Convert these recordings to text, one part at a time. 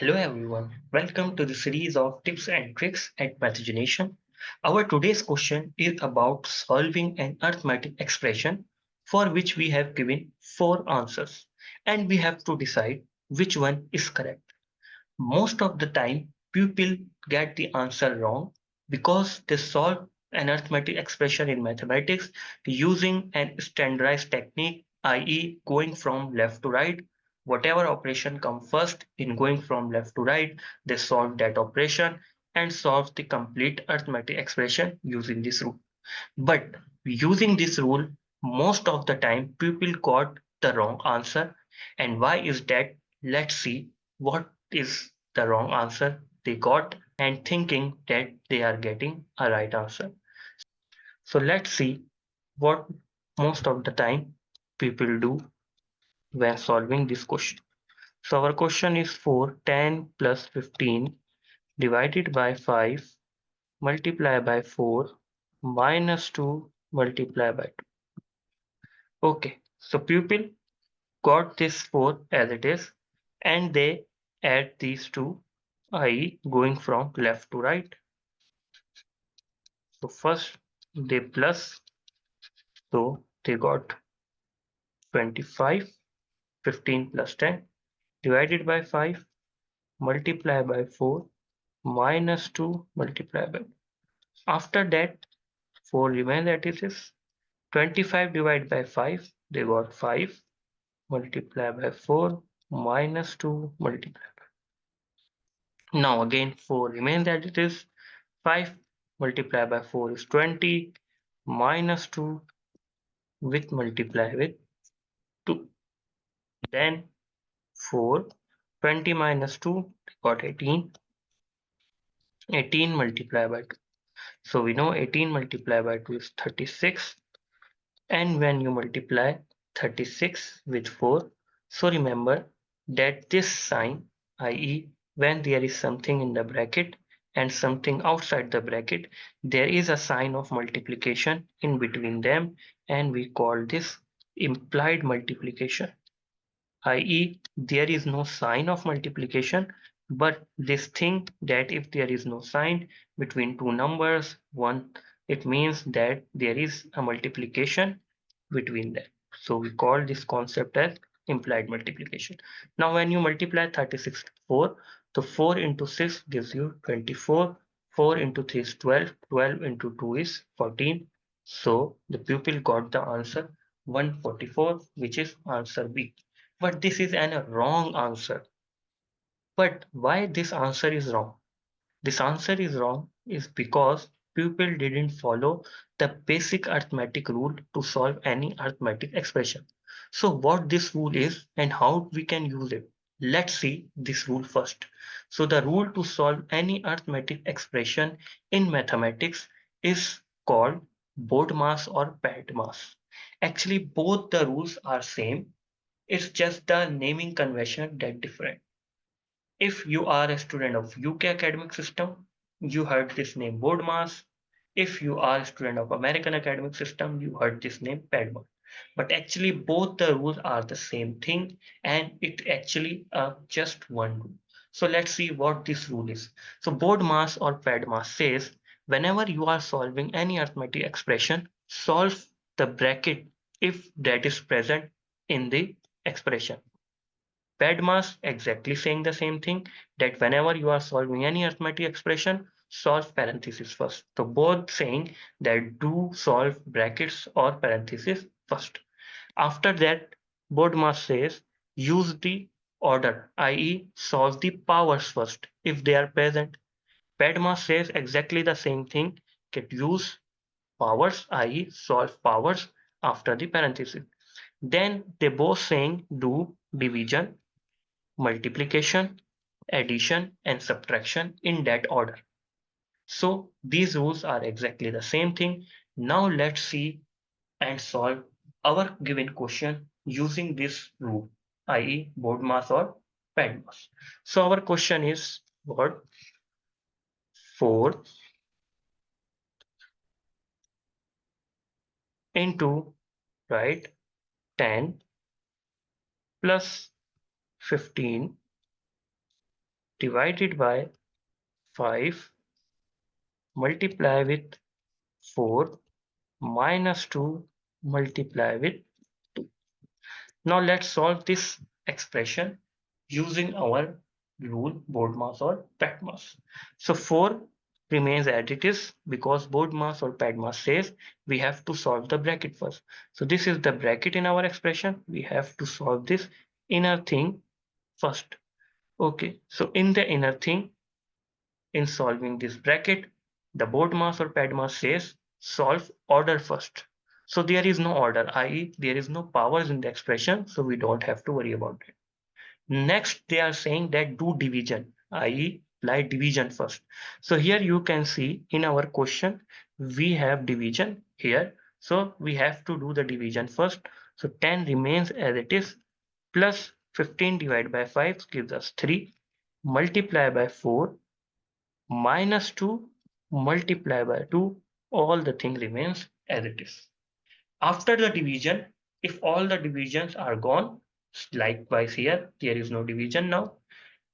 Hello everyone, welcome to the series of tips and tricks at Mathegination. Our today's question is about solving an arithmetic expression for which we have given four answers and we have to decide which one is correct. Most of the time, people get the answer wrong because they solve an arithmetic expression in mathematics using an standardized technique, i.e., going from left to right. Whatever operation comes first in going from left to right, they solve that operation and solve the complete arithmetic expression using this rule. But using this rule, most of the time people got the wrong answer. And why is that? Let's see what is the wrong answer they got and thinking that they are getting a right answer. So let's see what most of the time people do when solving this question. So our question is for 10 plus 15 divided by 5 multiply by 4 minus 2 multiply by 2. Okay, so pupil got this 4 as it is and they add these two, i.e. going from left to right. So first they plus, so they got 25, 15 plus 10 divided by 5 multiply by 4 minus 2 multiply by. After that 4 remains that is 25 divided by 5 they got 5 multiply by 4 minus 2 multiply. Now again 4 remains as it is. 5 multiplied by 4 is 20 minus 2 with multiply with 2. Then 4, 20 minus 2 got 18. 18 multiplied by 2. So we know 18 multiplied by 2 is 36. And when you multiply 36 with 4, so remember that this sign, i.e. when there is something in the bracket and something outside the bracket, there is a sign of multiplication in between them and we call this implied multiplication, i.e. there is no sign of multiplication, but this thing that if there is no sign between two numbers, one, it means that there is a multiplication between them. So we call this concept as implied multiplication. Now when you multiply 36 with 4, the 4 into 6 gives you 24, 4 into 3 is 12, 12 into 2 is 14. So the pupil got the answer 144, which is answer B. But this is a wrong answer. But why this answer is wrong? This answer is wrong is because people didn't follow the basic arithmetic rule to solve any arithmetic expression. So what this rule is and how we can use it. Let's see this rule first. So the rule to solve any arithmetic expression in mathematics is called BODMAS or PEDMAS. Actually, both the rules are same. It's just the naming convention that different. If you are a student of UK academic system, you heard this name BODMAS. If you are a student of American academic system, you heard this name PEDMAS. But actually both the rules are the same thing and it actually just one rule. So let's see what this rule is. So BODMAS or PEDMAS says whenever you are solving any arithmetic expression, solve the bracket if that is present in the expression. PEDMAS exactly saying the same thing that whenever you are solving any arithmetic expression, solve parentheses first. So both saying that do solve brackets or parentheses first. After that, BODMAS says use the order, i.e. solve the powers first if they are present. PEDMAS says exactly the same thing, that use powers, i.e. solve powers after the parentheses. Then they both saying do division, multiplication, addition, and subtraction in that order. So these rules are exactly the same thing. Now let's see and solve our given question using this rule, i.e. BODMAS or PEDMAS. So our question is what? 4 into, right, 10 plus 15 divided by 5 multiply with 4 minus 2 multiply with 2. Now let's solve this expression using our rule BODMAS or PEDMAS. So 4 remains as it is because BODMAS or PEDMAS says we have to solve the bracket first. So this is the bracket in our expression. We have to solve this inner thing first. Okay, so in the inner thing, in solving this bracket, the BODMAS or PEDMAS says solve order first. So there is no order, i.e. there is no powers in the expression, so we don't have to worry about it. Next, they are saying that do division, i.e. apply division first. So here you can see in our question, we have division here. So we have to do the division first. So 10 remains as it is plus 15 divided by 5 gives us 3 multiply by 4 minus 2 multiply by 2, all the thing remains as it is. After the division, if all the divisions are gone, likewise here, there is no division now.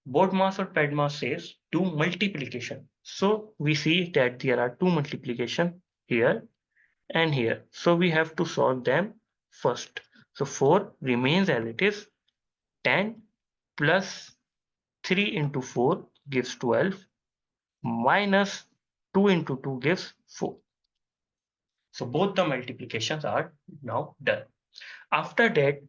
BODMAS or PEDMAS says do multiplication. So we see that there are two multiplication here and here. So we have to solve them first. So 4 remains as it is. 10 plus 3 into 4 gives 12 minus 2 into 2 gives 4. So both the multiplications are now done. After that,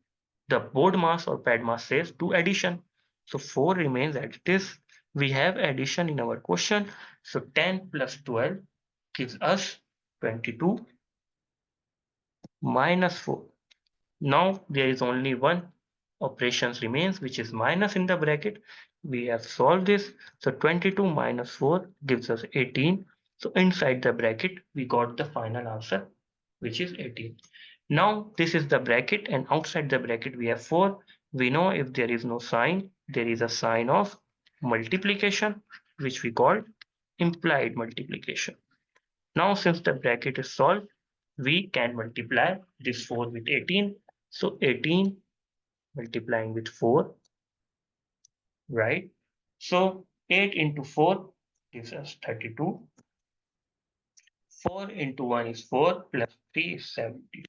the BODMAS or PEDMAS says do addition. So 4 remains as it is. We have addition in our question. So 10 plus 12 gives us 22 minus 4. Now there is only one operations remains, which is minus in the bracket. We have solved this. So 22 minus 4 gives us 18. So inside the bracket, we got the final answer, which is 18. Now this is the bracket, and outside the bracket we have 4. We know if there is no sign, there is a sign of multiplication, which we call implied multiplication. Now since the bracket is solved, we can multiply this 4 with 18. So 18 multiplying with 4, right? So 8 into 4 gives us 32. 4 into 1 is 4 plus 3 is 70.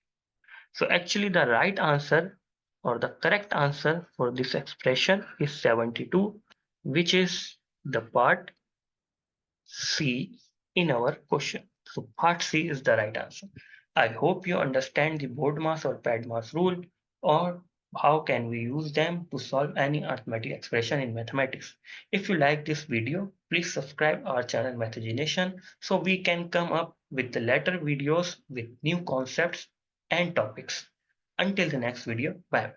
So actually the right answer or the correct answer for this expression is 72, which is the part C in our question. So part C is the right answer. I hope you understand the BODMAS or PEDMAS rule, or how can we use them to solve any arithmetic expression in mathematics. If you like this video, please subscribe our channel Mathegination so we can come up with the later videos with new concepts and topics. Until the next video, bye.